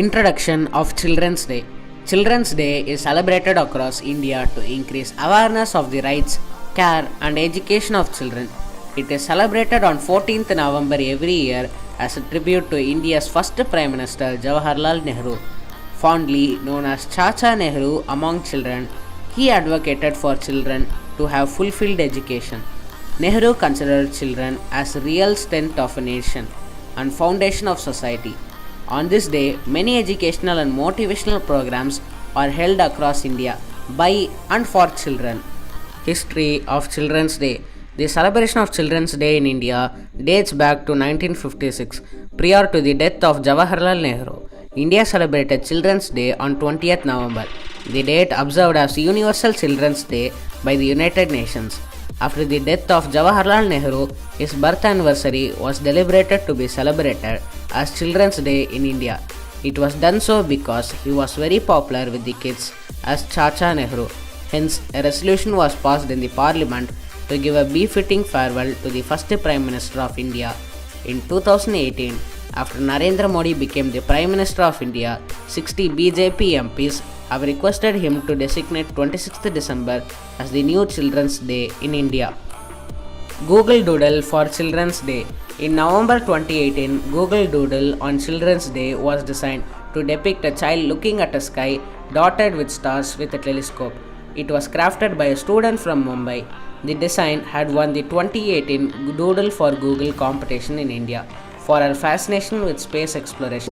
Introduction of Children's Day. Children's Day is celebrated across India to increase awareness of the rights, care, and education of children. It is celebrated on 14th November every year as a tribute to India's first Prime Minister Jawaharlal Nehru. Fondly known as Chacha Nehru among children, he advocated for children to have fulfilled education. Nehru considered children as real strength of a nation and foundation of society. On this day, many educational and motivational programs are held across India by and for children. History of Children's Day. The celebration of Children's Day in India dates back to 1956, prior to the death of Jawaharlal Nehru. India celebrated Children's Day on 20th November, the date observed as Universal Children's Day by the United Nations. After the death of Jawaharlal Nehru, his birth anniversary was deliberated to be celebrated as Children's Day in India. It was done so because he was very popular with the kids as Chacha Nehru. Hence, a resolution was passed in the Parliament to give a befitting farewell to the first Prime Minister of India. In 2018, after Narendra Modi became the Prime Minister of India, 60 BJP MPs have requested him to designate 26th December as the new Children's Day in India. Google Doodle for Children's Day. In November 2018, Google Doodle on Children's Day was designed to depict a child looking at a sky dotted with stars with a telescope. It was crafted by a student from Mumbai. The design had won the 2018 Doodle for Google competition in India for her fascination with space exploration.